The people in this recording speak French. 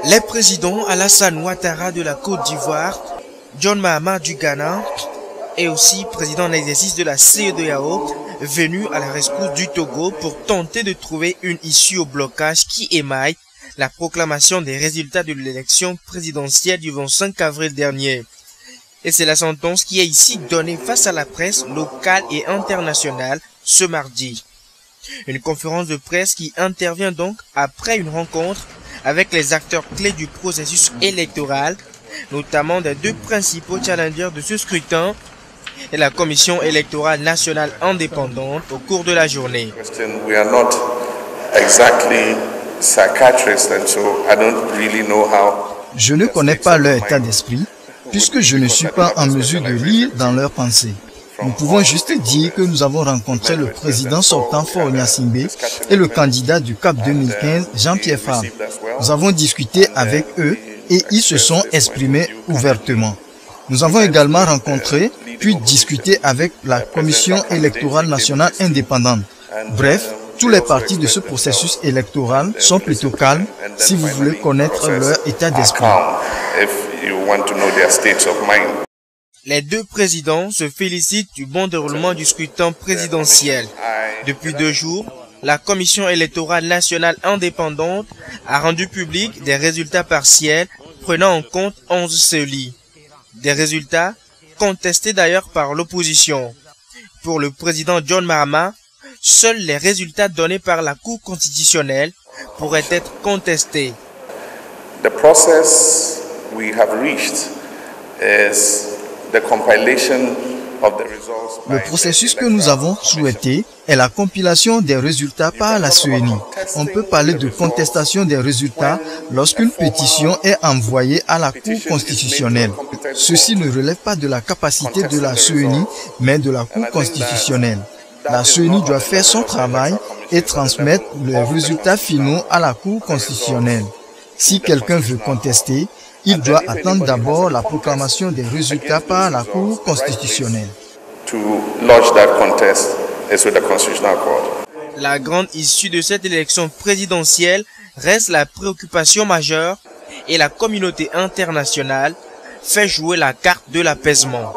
Les présidents Alassane Ouattara de la Côte d'Ivoire, John Mahama du Ghana et aussi président en exercice de la CEDEAO venus à la rescousse du Togo pour tenter de trouver une issue au blocage qui émaille la proclamation des résultats de l'élection présidentielle du 25 avril dernier. Et c'est la sentence qui est ici donnée face à la presse locale et internationale ce mardi. Une conférence de presse qui intervient donc après une rencontre avec les acteurs clés du processus électoral, notamment des deux principaux challengers de ce scrutin et la Commission électorale nationale indépendante au cours de la journée. Je ne connais pas leur état d'esprit, puisque je ne suis pas en mesure de lire dans leurs pensées. Nous pouvons juste dire que nous avons rencontré le président sortant Faure Gnassingbé et le candidat du CAP 2015, Jean-Pierre Fabre. Nous avons discuté avec eux et ils se sont exprimés ouvertement. Nous avons également rencontré puis discuté avec la Commission électorale nationale indépendante. Bref, tous les partis de ce processus électoral sont plutôt calmes si vous voulez connaître leur état d'esprit. Les deux présidents se félicitent du bon déroulement du scrutin présidentiel. Depuis 2 jours, la Commission électorale nationale indépendante a rendu public des résultats partiels prenant en compte 11 CELI. Des résultats contestés d'ailleurs par l'opposition. Pour le président John Mahama, seuls les résultats donnés par la Cour constitutionnelle pourraient être contestés. The process we have reached is the compilation of the results. Le processus que nous avons souhaité est la compilation des résultats par la CENI. On peut parler de contestation des résultats lorsqu'une pétition est envoyée à la Cour constitutionnelle. Ceci ne relève pas de la capacité de la CENI, mais de la Cour constitutionnelle. La CENI doit faire son travail et transmettre les résultats finaux à la Cour constitutionnelle. Si quelqu'un veut contester, il doit attendre d'abord la proclamation des résultats par la Cour constitutionnelle. La grande issue de cette élection présidentielle reste la préoccupation majeure et la communauté internationale fait jouer la carte de l'apaisement.